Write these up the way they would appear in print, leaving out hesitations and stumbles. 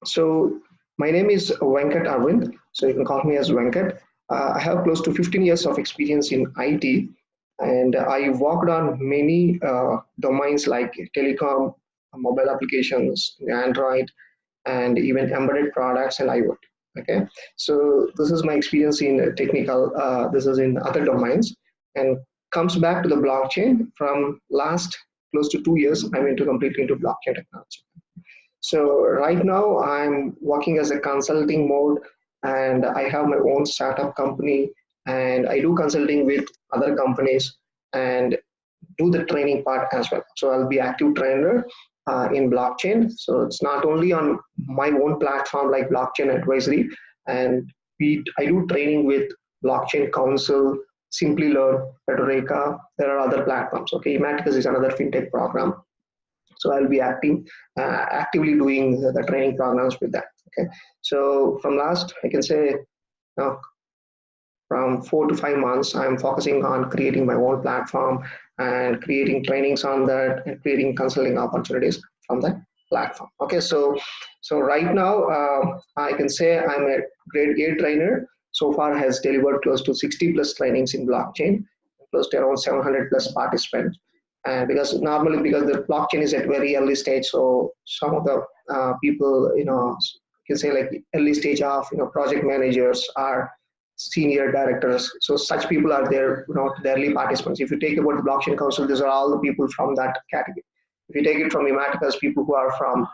So my name is Venkat Arvind. So you can call me as Venkat. I have close to 15 years of experience in IT, and I worked on many domains like telecom, mobile applications, Android, and even embedded products and IoT. Okay, so this is my experience in technical. This is in other domains, and comes back to the blockchain from last close to 2 years. I'm into completely into blockchain technology. So right now I'm working as a consulting mode, and I have my own startup company, and I do consulting with other companies and do the training part as well. So I'll be active trainer in blockchain. So it's not only on my own platform like Blockchain Advisory, and I do training with Blockchain Council, Simply Learn, Federica. There are other platforms. Okay, Ematicus is another fintech program, so I'll be actively doing the training programs with that. Okay, so from last I can say uh, from 4 to 5 months I'm focusing on creating my own platform and creating trainings on that and creating consulting opportunities from that platform. Okay, so right now I can say I'm a grade A trainer. So far has delivered close to 60 plus trainings in blockchain, close to around 700 plus participants. And because normally because the blockchain is at very early stage, so some of the people, you can say like early stage of project managers are senior directors. So such people are there, the early participants. If you take about the blockchain council, these are all the people from that category. If you take it from Ematicus, people who are from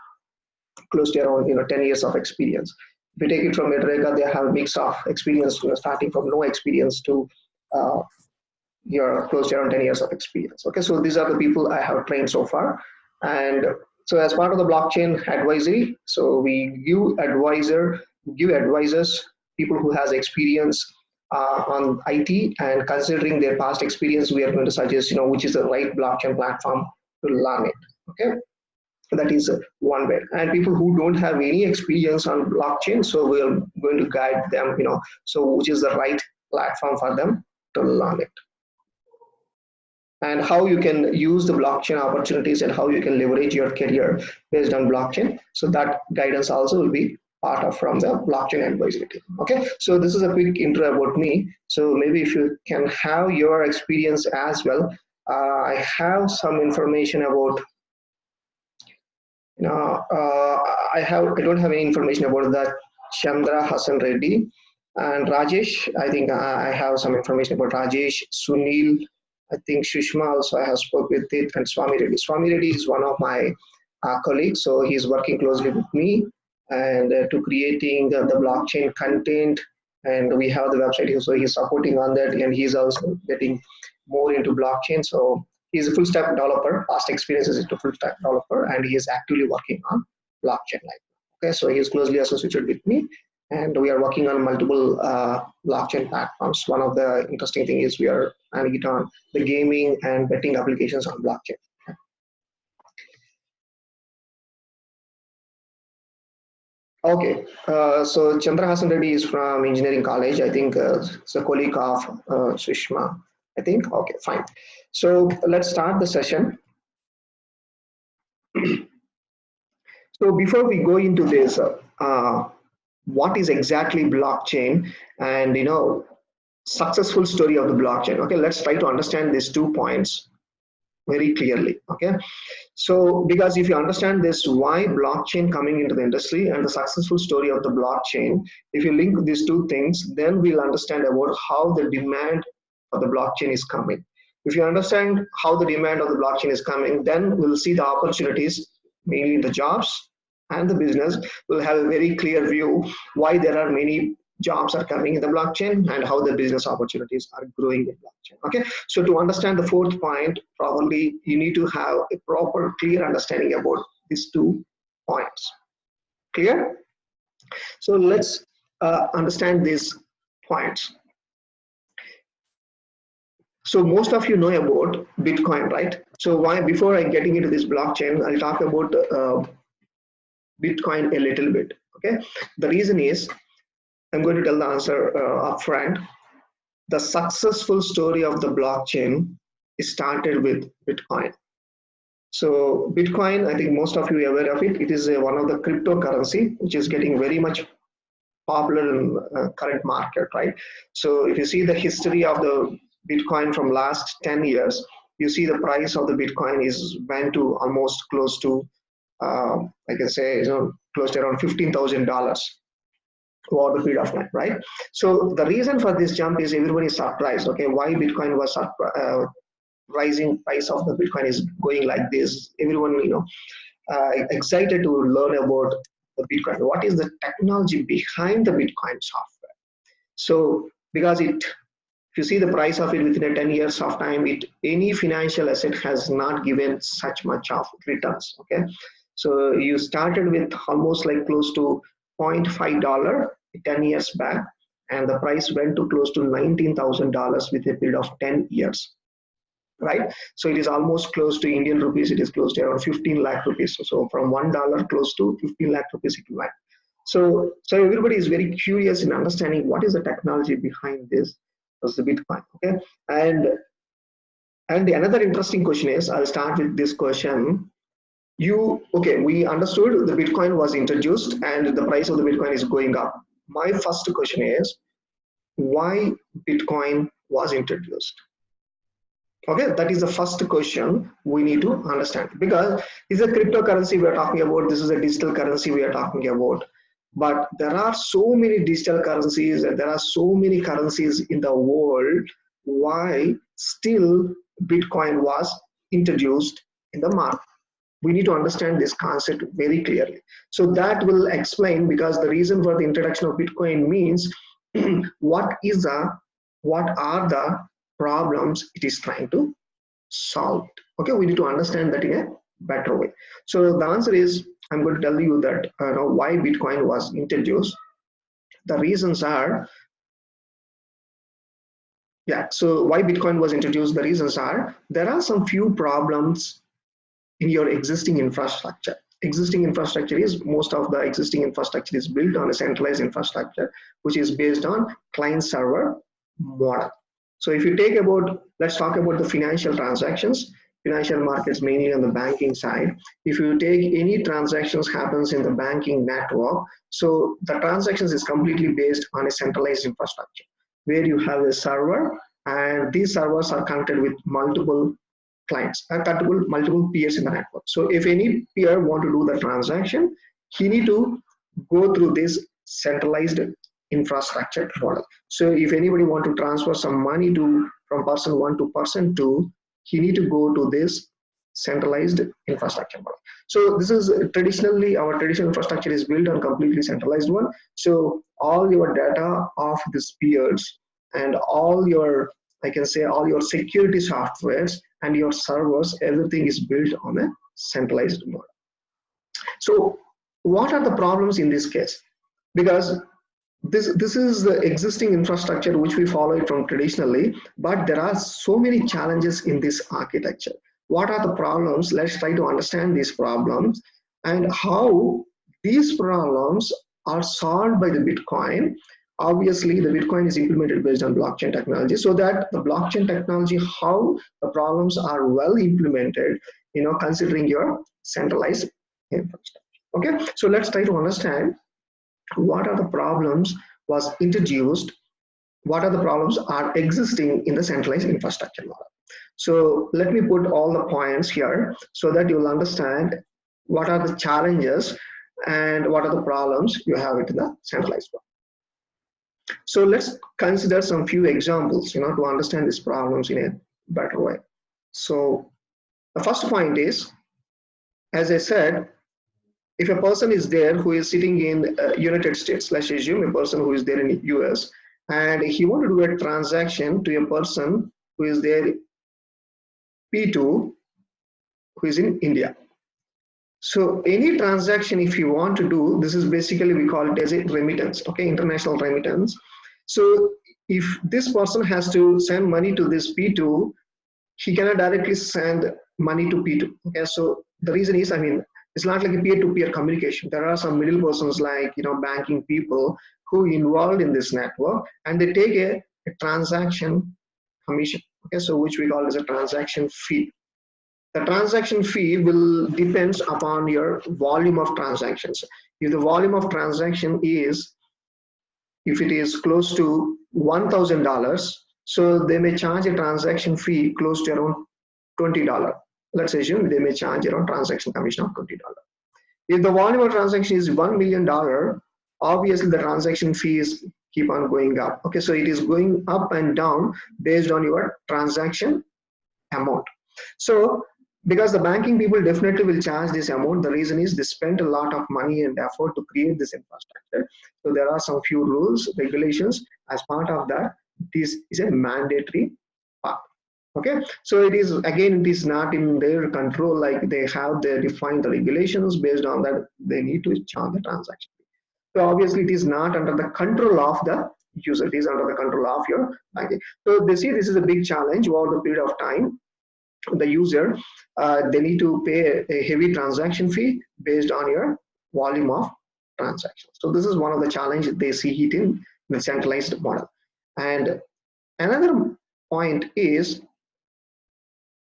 close to around 10 years of experience. If you take it from Edrega, they have a mix of experience, starting from no experience to you're close to around 10 years of experience. Okay, so these are the people I have trained so far. And so as part of the blockchain advisory, so we give advisors, people who has experience on IT, and considering their past experience, we are going to suggest, which is the right blockchain platform to learn it. Okay, that is one way. And people who don't have any experience on blockchain, so we are going to guide them, so which is the right platform for them to learn it, and how you can use the blockchain opportunities and how you can leverage your career based on blockchain. So that guidance also will be part of from the blockchain advisory team. Okay, so this is a quick intro about me. So maybe if you can have your experience as well. I have some information about, I don't have any information about that Chandra Hassan Reddy and Rajesh. I think I have some information about Rajesh, Sunil. I think Shushma also I have spoke with it, and Swami Reddy. Swami Reddy is one of my colleagues, so he's working closely with me and to creating the blockchain content. And we have the website, so he's supporting on that, and he's also getting more into blockchain. So he's a full stack developer. Past experiences into full stack developer, and he is actively working on blockchain life. Okay, so he is closely associated with me, and we are working on multiple blockchain platforms. One of the interesting thing is we are planning it on the gaming and betting applications on blockchain. Okay, so Chandra Hassan Reddy is from engineering college. I think it's a colleague of Sushma. I think. Okay, fine. So let's start the session. So before we go into this, what is exactly blockchain, and successful story of the blockchain? Okay, let's try to understand these 2 points very clearly. Okay, so because if you understand this, why blockchain coming into the industry and the successful story of the blockchain, if you link these two things, then we'll understand about how the demand of the blockchain is coming. If you understand how the demand of the blockchain is coming, then we'll see the opportunities, mainly the jobs and the business. Will have a very clear view why there are many jobs are coming in the blockchain and how the business opportunities are growing in blockchain. Okay, so to understand the fourth point, probably you need to have a proper, clear understanding about these 2 points. Clear? So let's understand these points. So most of you know about Bitcoin, right? So why, before I getting into this blockchain, I'll talk about Bitcoin a little bit. Okay, the reason is I'm going to tell the answer upfront. The successful story of the blockchain started with Bitcoin. So Bitcoin, I think most of you are aware of it. It is one of the cryptocurrency which is getting very much popular in current market, right? So if you see the history of the Bitcoin from last 10 years, you see the price of the Bitcoin is went to almost close to, I can say, close to around $15,000 over the period of time, right? So the reason for this jump is everybody is surprised. Okay, why Bitcoin was rising price of the Bitcoin is going like this? Everyone, excited to learn about the Bitcoin. What is the technology behind the Bitcoin software? So because if you see the price of it within a 10 years of time, any financial asset has not given such much of returns. Okay, so you started with almost like close to $0.5 10 years back, and the price went to close to $19,000 with a period of 10 years, right? So it is almost close to Indian rupees. It is close to around 15 lakh rupees. So from $1 close to 15 lakh rupees it went. So everybody is very curious in understanding what is the technology behind this as the Bitcoin. Okay, and another interesting question is, I'll start with this question. We understood the Bitcoin was introduced and the price of the Bitcoin is going up. My first question is, why Bitcoin was introduced? Okay, that is the first question we need to understand, because this is a cryptocurrency we are talking about. This is a digital currency we are talking about. But there are so many digital currencies and there are so many currencies in the world. Why still Bitcoin was introduced in the market? We need to understand this concept very clearly. So that will explain, because the reason for the introduction of Bitcoin means what are the problems it is trying to solve. Okay, we need to understand that in a better way. So the answer is, I'm going to tell you that why Bitcoin was introduced. The reasons are, so why Bitcoin was introduced, the reasons are, there are some few problems in your existing infrastructure. Existing infrastructure is, most of the existing infrastructure is built on a centralized infrastructure, which is based on client server model. So if you let's talk about the financial transactions, financial markets, mainly on the banking side. If you take any transactions happens in the banking network, so the transactions is completely based on a centralized infrastructure, where you have a server, and these servers are connected with multiple clients, multiple peers in the network. So if any peer want to do the transaction, he need to go through this centralized infrastructure model. So if anybody want to transfer some money from person one to person two, he need to go to this centralized infrastructure model. So this is traditionally, our traditional infrastructure is built on completely centralized one. So all your data of these peers and all your, I can say, all your security softwares and your servers, everything is built on a centralized model. So what are the problems in this case? Because this is the existing infrastructure which we follow it from traditionally, but there are so many challenges in this architecture. What are the problems? Let's try to understand these problems and how these problems are solved by the Bitcoin. Obviously, the Bitcoin is implemented based on blockchain technology, so that the blockchain technology, how the problems are well implemented, considering your centralized infrastructure. Okay, so let's try to understand what are the problems was introduced, what are the problems are existing in the centralized infrastructure model. So let me put all the points here so that you'll understand what are the challenges and what are the problems you have in the centralized one. So let's consider some few examples, to understand these problems in a better way. So the first point is, as I said, if a person is there who is sitting in United States, let's assume a person who is there in the US, and he want to do a transaction to a person who is there P2, who is in India. So any transaction, if you want to do, this is basically, we call it as a remittance, okay, international remittance. So if this person has to send money to this P2, he cannot directly send money to P2. Okay, so the reason is, it's not like a peer-to-peer communication. There are some middle persons like, banking people who involved in this network, and they take a transaction commission. Okay, so which we call as a transaction fee. The transaction fee will depends upon your volume of transactions. If the volume of transaction is, if it is close to $1,000, so they may charge a transaction fee close to around $20. Let's assume they may charge around transaction commission of $20. If the volume of transaction is $1 million, obviously the transaction fees keep on going up. Okay, so it is going up and down based on your transaction amount. So because the banking people definitely will charge this amount, the reason is they spent a lot of money and effort to create this infrastructure. So there are some few rules, regulations. As part of that, this is a mandatory part. Okay, so it is, again, it is not in their control, like they have, they define the regulations, based on that they need to charge the transaction. So obviously it is not under the control of the user, it is under the control of your banking. So they see this is a big challenge over the period of time. The user, they need to pay a heavy transaction fee based on your volume of transactions. So this is one of the challenges they see it in the centralized model. And another point is,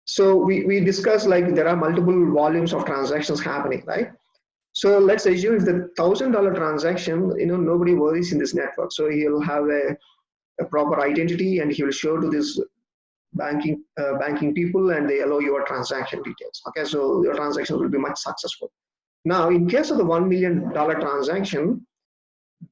so we discussed like there are multiple volumes of transactions happening, right? So let's assume if the $1,000 transaction, nobody worries in this network. So he'll have a proper identity and he will show to this banking people, and they allow your transaction details. Okay, so your transaction will be much successful. Now, in case of the $1 million transaction,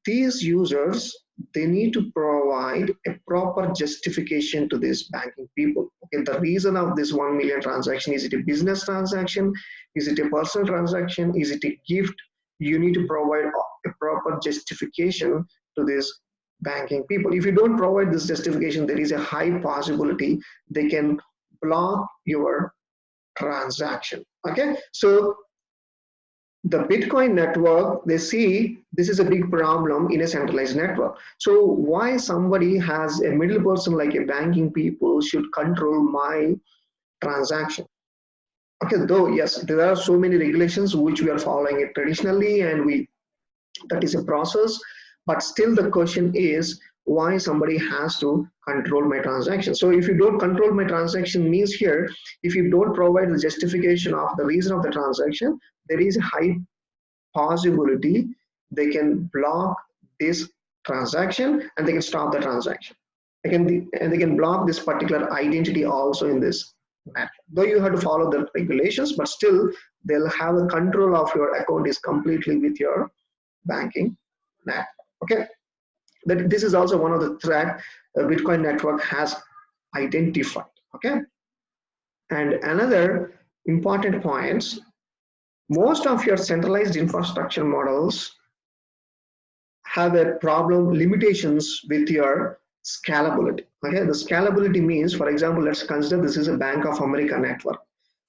these users, they need to provide a proper justification to these banking people. Okay, the reason of this 1 million transaction, is it a business transaction? Is it a personal transaction? Is it a gift? You need to provide a proper justification to this banking people. If you don't provide this justification, there is a high possibility they can block your transaction. Okay, so the Bitcoin network, they see this is a big problem in a centralized network. So why somebody has a middle person like a banking people should control my transaction? Okay, though yes, there are so many regulations which we are following it traditionally, and that is a process, but still the question is why somebody has to control my transaction. So if you don't control my transaction means here, if you don't provide the justification of the reason of the transaction, there is a high possibility they can block this transaction and they can stop the transaction. They can block this particular identity also in this matter. Though you have to follow the regulations, but still they'll have a control of your account is completely with your banking network. Okay, this is also one of the threat Bitcoin network has identified. Okay, and another important points, most of your centralized infrastructure models have a problem, limitations with your scalability. Okay, the scalability means, for example, let's consider this is a Bank of America network.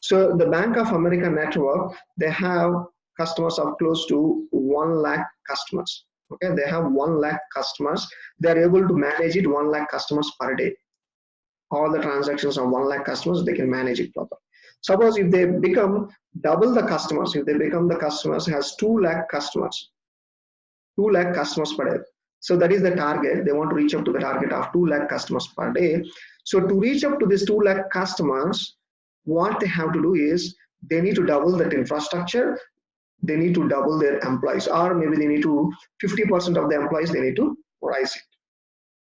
So the Bank of America network, they have customers of close to 1 lakh customers. Okay, they have 1 lakh customers. They're able to manage it 1 lakh customers per day. All the transactions of 1 lakh customers, they can manage it properly. Suppose if they become double the customers, if they become the customers has 2 lakh customers, 2 lakh customers per day. So that is the target. They want to reach up to the target of 2 lakh customers per day. So to reach up to this 2 lakh customers, what they have to do is they need to double that infrastructure. They need to double their employees, or maybe they need to 50% of the employees they need to rise it.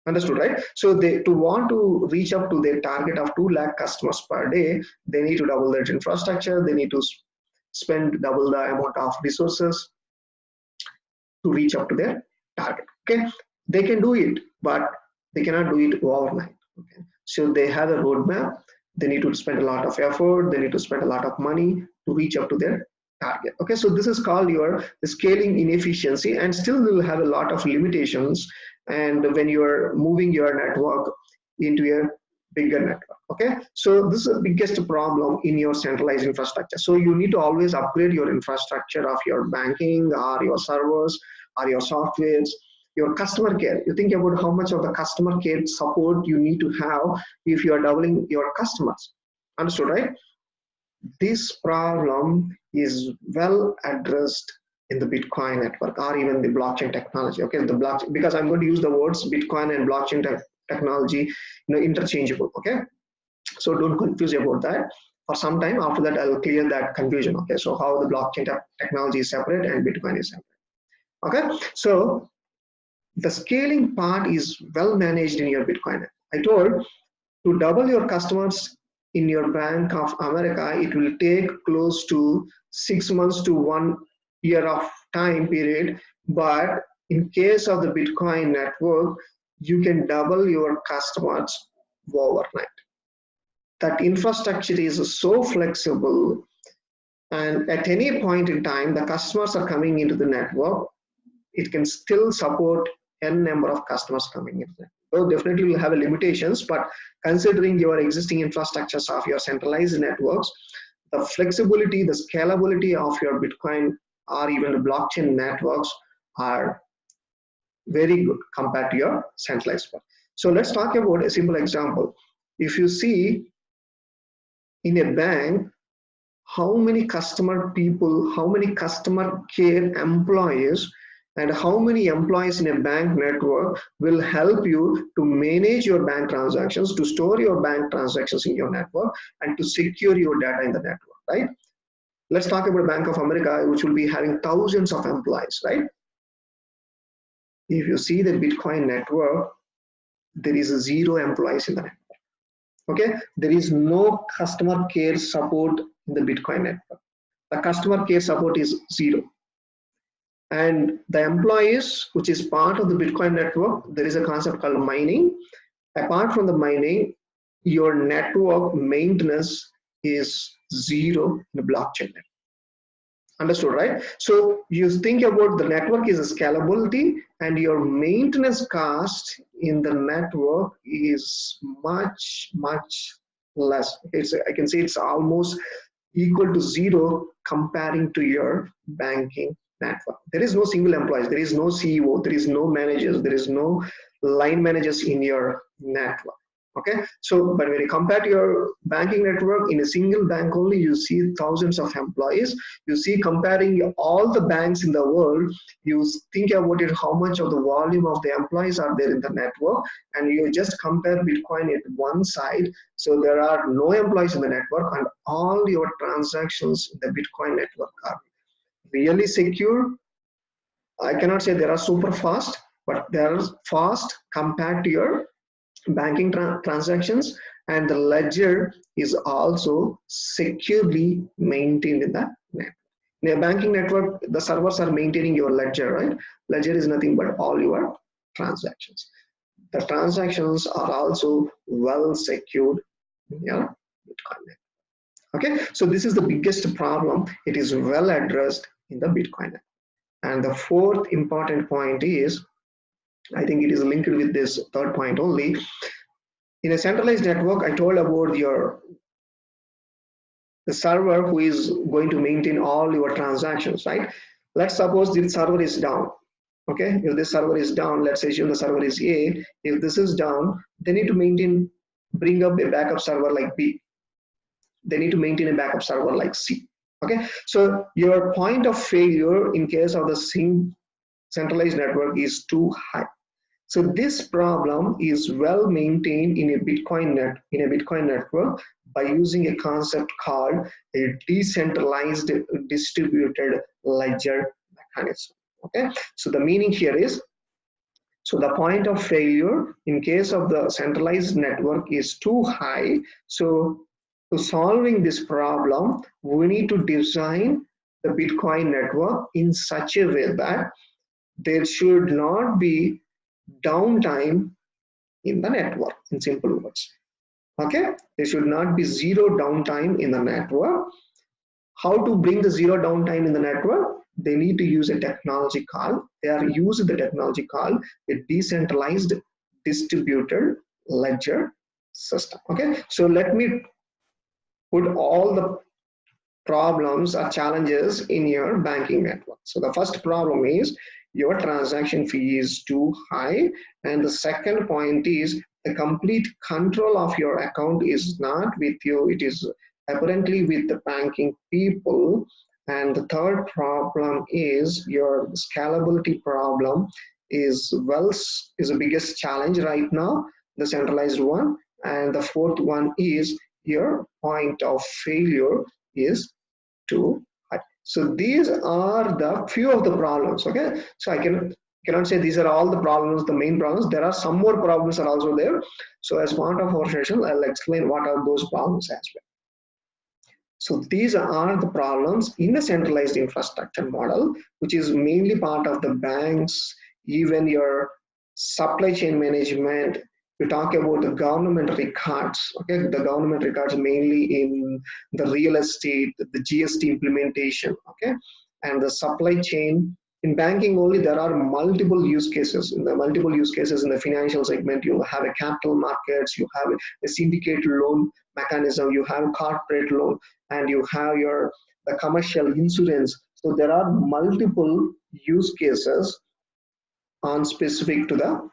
Understood, right? So they, to want to reach up to their target of 2 lakh customers per day, they need to double their infrastructure. They need to spend double the amount of resources to reach up to their target. Okay, they can do it, but they cannot do it overnight. Okay, so they have a roadmap. They need to spend a lot of effort. They need to spend a lot of money to reach up to their target. Okay, so this is called your scaling inefficiency, and still will have a lot of limitations. And when you are moving your network into a bigger network, okay, so this is the biggest problem in your centralized infrastructure. So you need to always upgrade your infrastructure of your banking or your servers or your softwares, your customer care. You think about how much of the customer care support you need to have if you are doubling your customers. Understood, right? This problem is well addressed in the Bitcoin network or even the blockchain technology. Okay, the blockchain, because I'm going to use the words Bitcoin and blockchain technology, interchangeable. Okay, so don't confuse about that. for some time. After that, I'll clear that confusion. Okay, so how the blockchain technology is separate and Bitcoin is separate. Okay, so the scaling part is well managed in your Bitcoin. I told to double your customers in your Bank of America, it will take close to 6 months to 1 year of time period. But in case of the Bitcoin network, you can double your customers overnight. That infrastructure is so flexible, and at any point in time, the customers are coming into the network, it can still support n number of customers coming in. So definitely will have limitations, but considering your existing infrastructures of your centralized networks, the flexibility, the scalability of your Bitcoin or even the blockchain networks are very good compared to your centralized one. So let's talk about a simple example. If you see in a bank, how many customer people, how many customer care employees, and how many employees in a bank network will help you to manage your bank transactions, to store your bank transactions in your network, and to secure your data in the network, right? Let's talk about Bank of America, which will be having thousands of employees, right? If you see the Bitcoin network, there is 0 employees in the network. Okay, there is no customer care support in the Bitcoin network. The customer care support is 0. And the employees, which is part of the Bitcoin network, there is a concept called mining. Apart from the mining, your network maintenance is 0 in the blockchain network. Understood, right? So you think about the network is a scalability, and your maintenance cost in the network is much less. I can say it's almost equal to 0 comparing to your banking network. There is no single employees, there is no CEO, there is no managers, there is no line managers in your network. Okay, so but when you compare to your banking network, in a single bank only, you see thousands of employees. You see, comparing all the banks in the world, you think about it, how much of the volume of the employees are there in the network, and you just compare Bitcoin at one side. So there are no employees in the network, and all your transactions in the Bitcoin network are really secure. I cannot say they are super fast, but they are fast compared to your banking transactions, and the ledger is also securely maintained in the network. In a banking network, the servers are maintaining your ledger, right? Ledger is nothing but all your transactions. The transactions are also well secured in your Bitcoin network. Okay, so this is the biggest problem. It is well addressed in the Bitcoin network. And the fourth important point is, I think it is linked with this third point only. In a centralized network, I told about the server who is going to maintain all your transactions, right? Let's suppose this server is down. Okay, if this server is down, let's assume the server is A. If this is down, they need to bring up a backup server like B. They need to maintain a backup server like C. Okay, so your point of failure in case of the centralized network is too high. So this problem is well maintained in a Bitcoin network by using a concept called a decentralized distributed ledger mechanism. Okay, so the meaning here is, so the point of failure in case of the centralized network is too high. So to solving this problem, we need to design the Bitcoin network in such a way that there should not be downtime in the network, in simple words. Okay, there should not be 0 downtime in the network. How to bring the 0 downtime in the network? They need to use a technology called, a decentralized distributed ledger system. Okay, so let me put all the problems or challenges in your banking network. So the first problem is your transaction fee is too high, and the second point is the complete control of your account is not with you, it is apparently with the banking people. And the third problem is your scalability problem is the biggest challenge right now, the centralized one. And the fourth one is your point of failure is too high. So these are the few of the problems. Okay, so I cannot say these are all the problems, the main problems. There are some more problems are also there. So as part of our session, I'll explain what are those problems as well. So these are the problems in a centralized infrastructure model, which is mainly part of the banks, even your supply chain management. We talk about the government records. Okay, the government records mainly in the real estate, the GST implementation. Okay, and the supply chain. In banking only, there are multiple use cases. In the multiple use cases in the financial segment, you have a capital markets, you have a syndicate loan mechanism, you have corporate loan, and you have your the commercial insurance. So there are multiple use cases on specific to the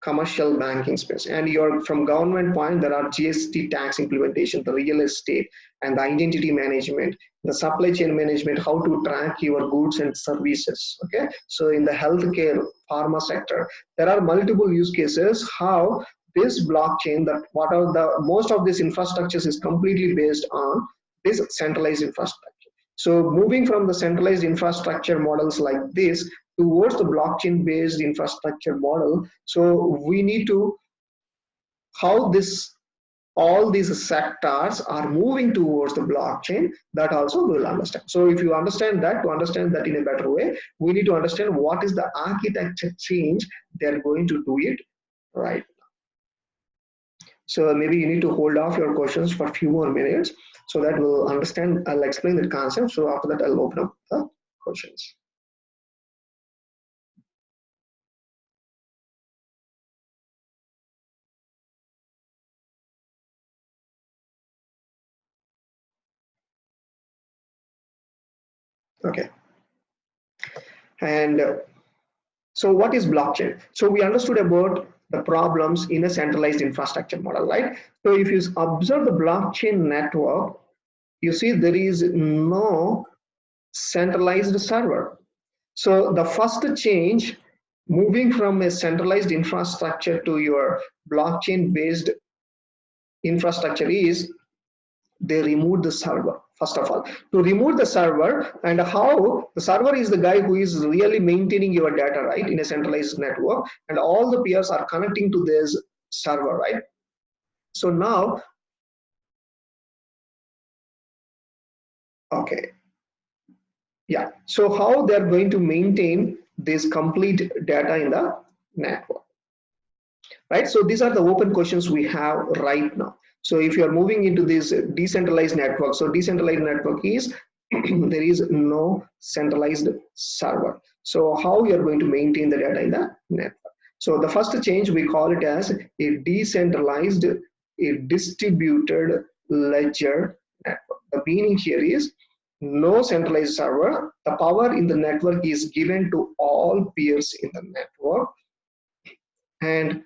commercial banking space. And you're from government point, there are GST tax implementation, the real estate, and the identity management, the supply chain management, how to track your goods and services. Okay, so in the healthcare pharma sector, there are multiple use cases how this blockchain, that what are the most of this infrastructures is completely based on this centralized infrastructure. So moving from the centralized infrastructure models like this towards the blockchain based infrastructure model, so we need to how this all these sectors are moving towards the blockchain, that also we'll understand. So if you understand that, to understand that in a better way, we need to understand what is the architecture change they're going to do it right. So maybe you need to hold off your questions for a few more minutes so that we'll understand. I'll explain the concept. So after that, I'll open up the questions. Okay. And so what is blockchain? So we understood about the problems in a centralized infrastructure model, right? So if you observe the blockchain network, you see there is no centralized server. So the first change, moving from a centralized infrastructure to your blockchain based infrastructure, is they removed the server. First of all, to remove the server, and how the server is the guy who is really maintaining your data, right, in a centralized network, and all the peers are connecting to this server, right? So now, okay, yeah, so how they're going to maintain this complete data in the network, right? So these are the open questions we have right now. So if you are moving into this decentralized network, so decentralized network is there is no centralized server. So how you are going to maintain the data in the network? So the first change, we call it as a decentralized, a distributed ledger network. The meaning here is no centralized server. The power in the network is given to all peers in the network, and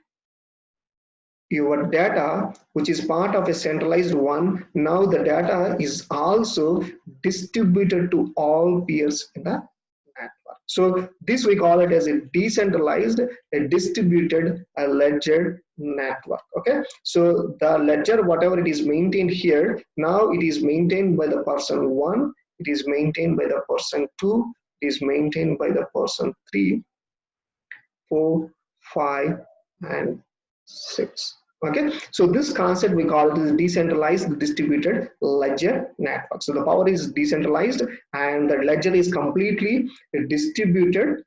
your data, which is part of a centralized one, now the data is also distributed to all peers in the network. So this we call it as a decentralized, a distributed, a ledger network. Okay, so the ledger, whatever it is maintained here, now it is maintained by the person 1, it is maintained by the person 2, it is maintained by the person 3, 4, 5, and 6. Okay, so this concept we call it is decentralized distributed ledger network. So the power is decentralized and the ledger is completely distributed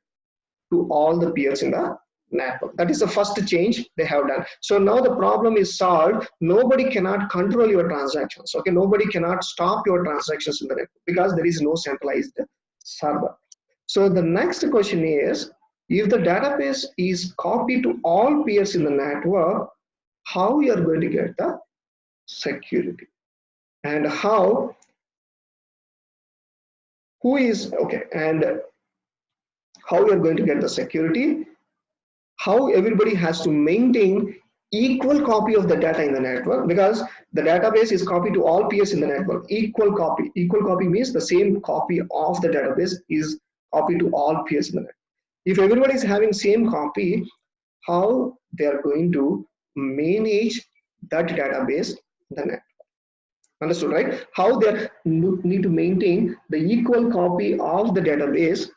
to all the peers in the network. That is the first change they have done. So now the problem is solved. Nobody cannot control your transactions. Okay, nobody cannot stop your transactions in the network because there is no centralized server. So the next question is, if the database is copied to all peers in the network, how you are going to get the security, and who is okay, and how you are going to get the security, how everybody has to maintain equal copy of the data in the network, because the database is copied to all peers in the network. Equal copy means the same copy of the database is copied to all peers in the network. If everybody is having same copy, how they are going to manage that database in the network? Understood, right? How they need to maintain the equal copy of the database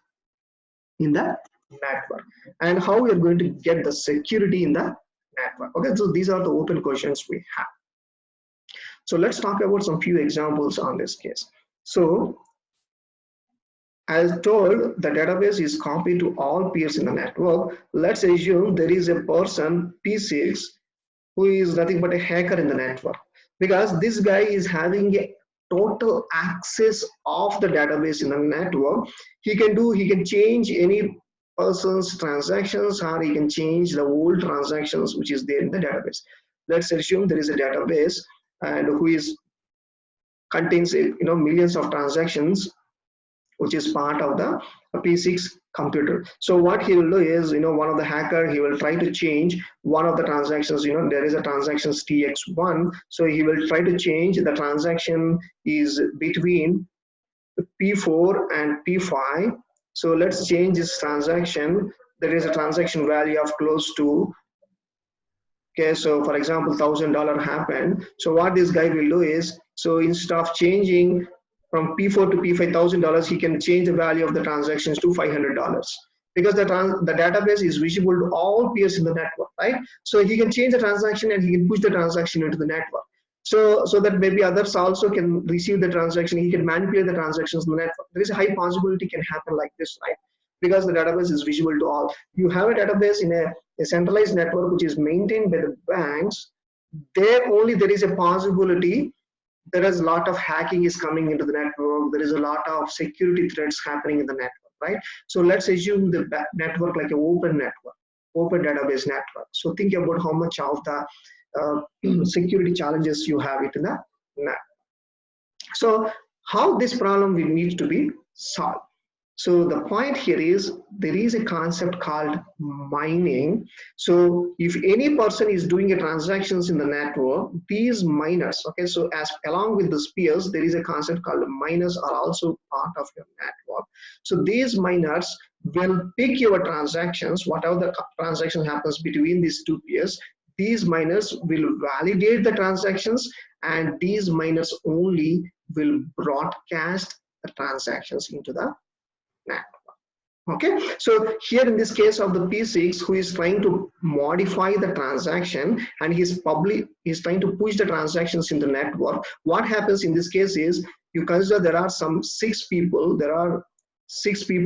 in the network, and how we are going to get the security in the network. Okay, so these are the open questions we have. So let's talk about some few examples on this case. So as told, the database is copied to all peers in the network. Let's assume there is a person P6 who is nothing but a hacker in the network, because this guy is having a total access of the database in the network. He can change any person's transactions, or he can change the old transactions which is there in the database. Let's assume there is a database and who is contains millions of transactions, which is part of the P6 computer. So what he will do is, one of the hacker, he will try to change one of the transactions. There is a transactions TX1, so he will try to change the transaction is between P4 and P5. So let's change this transaction. There is a transaction value of close to, okay, so for example, $1,000 happened. So what this guy will do is, so instead of changing from P4 to P5 $1,000, he can change the value of the transactions to $500, because the database is visible to all peers in the network, right? So he can change the transaction and he can push the transaction into the network. So that maybe others also can receive the transaction. He can manipulate the transactions in the network. There is a high possibility can happen like this, right? Because the database is visible to all. You have a database in a centralized network which is maintained by the banks. There only there is a possibility. There is a lot of hacking is coming into the network. There is a lot of security threats happening in the network, right? So let's assume the network like an open network, open database network. So think about how much of the security challenges you have it in the network. So how this problem will need to be solved. So the point here is there is a concept called mining. So if any person is doing a transactions in the network, these miners, okay, so as along with the peers, there is a concept called miners are also part of your network. So these miners will pick your transactions, whatever the transaction happens between these two peers. These miners will validate the transactions, and these miners only will broadcast the transactions into the network. Okay, so here in this case of the P6 who is trying to modify the transaction, and he's trying to push the transactions in the network. What happens in this case is, you consider there are 6 people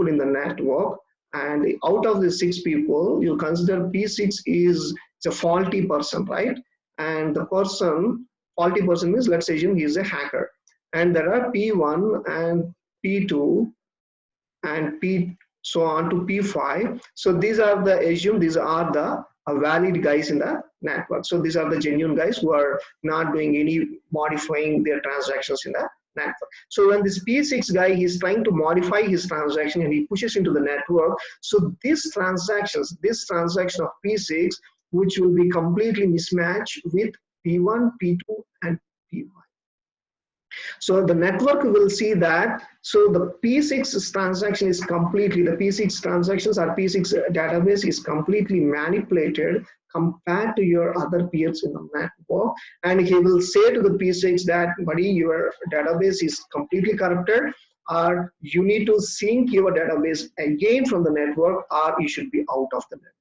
in the network, and out of the 6 people, you consider P6 is a faulty person, right? And the faulty person means, let's assume he is a hacker, and there are P1 and P2 and P so on to P5. So these are the valid guys in the network. So these are the genuine guys who are not doing any modifying their transactions in the network. So when this P6 guy is trying to modify his transaction and he pushes into the network, so this transaction of P6, which will be completely mismatched with P1, P2, and P1. So the network will see that, so the P6 transaction is completely, the P6 transactions or P6 database is completely manipulated compared to your other peers in the network. And he will say to the P6 that, buddy, your database is completely corrupted, or you need to sync your database again from the network, or you should be out of the network.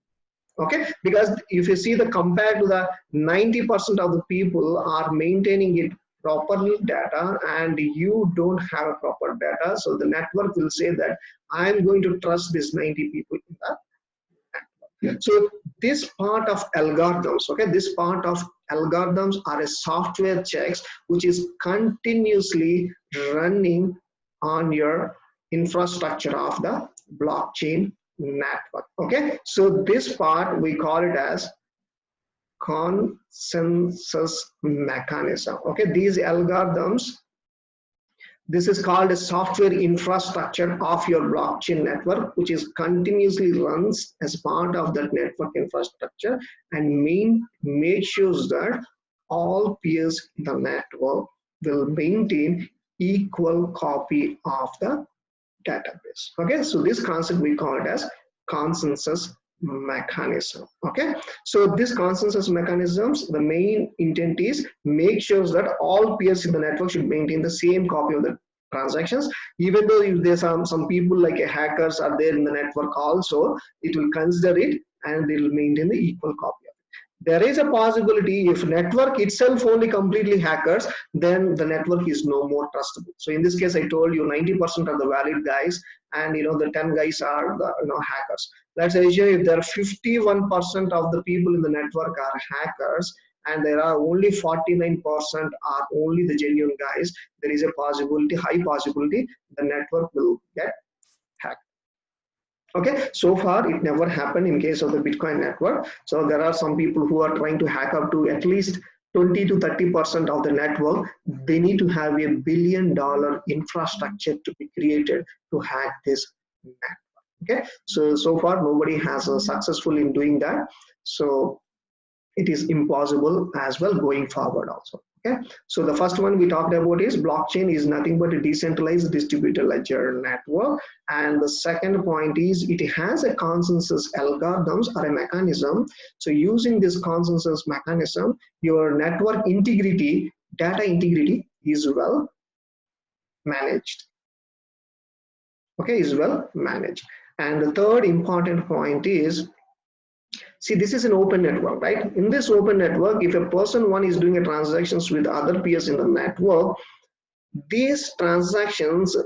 Okay, because if you see the compared to the 90% of the people are maintaining it properly data, and you don't have a proper data, so the network will say that I'm going to trust this 90 people in the network. So this part of algorithms, okay, this part of algorithms are a software checks which is continuously running on your infrastructure of the blockchain network. Okay, so this part we call it as consensus mechanism. Okay, these algorithms, this is called a software infrastructure of your blockchain network, which is continuously runs as part of that network infrastructure, and make sure that all peers in the network will maintain equal copy of the database. Okay, so this concept we call it as consensus mechanism. Okay, so this consensus mechanisms, the main intent is make sure that all peers in the network should maintain the same copy of the transactions. Even though if there's some people like hackers are there in the network also, it will consider it and they will maintain the equal copy. There is a possibility if network itself only completely hackers, then the network is no more trustable. So in this case, I told you 90% are the valid guys, and the 10 guys are the hackers. Let's assume if there are 51% of the people in the network are hackers, and there are only 49% are only the genuine guys, there is a possibility, high possibility, the network will get hacked. Okay, so far it never happened in case of the Bitcoin network. So there are some people who are trying to hack up to at least 20 to 30% of the network. They need to have $1 billion infrastructure to be created to hack this network. Okay, so far nobody has successful in doing that. So it is impossible as well going forward also. Okay, so the first one we talked about is blockchain is nothing but a decentralized distributed ledger network, and the second point is it has a consensus algorithms or a mechanism. So using this consensus mechanism, your network integrity, data integrity is well managed. Okay, is well managed. And the third important point is, see, this is an open network, right? In this open network, if a person one is doing a transactions with other peers in the network, these transactions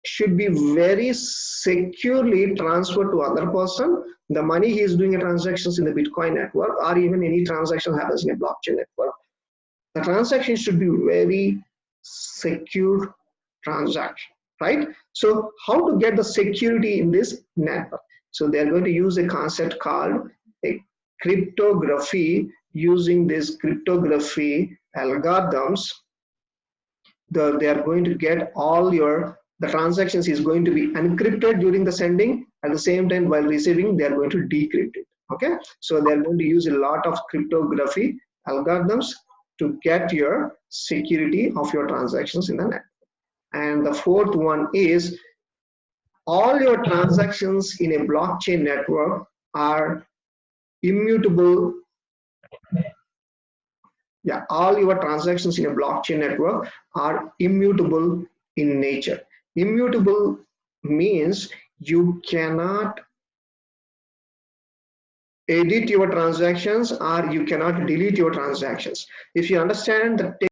should be very securely transferred to other person. The money he is doing a transactions in the Bitcoin network, or even any transaction happens in a blockchain network, the transaction should be very secure transaction, right? So how to get the security in this network? So they're going to use a concept called a cryptography. Using this cryptography algorithms, they are going to get all the transactions is going to be encrypted during the sending. At the same time, while receiving, they are going to decrypt it. Okay, so they're going to use a lot of cryptography algorithms to get your security of your transactions in the net. And the fourth one is all your transactions in a blockchain network are immutable. Yeah, all your transactions in a blockchain network are immutable in nature. Immutable means you cannot edit your transactions or you cannot delete your transactions. If you understand the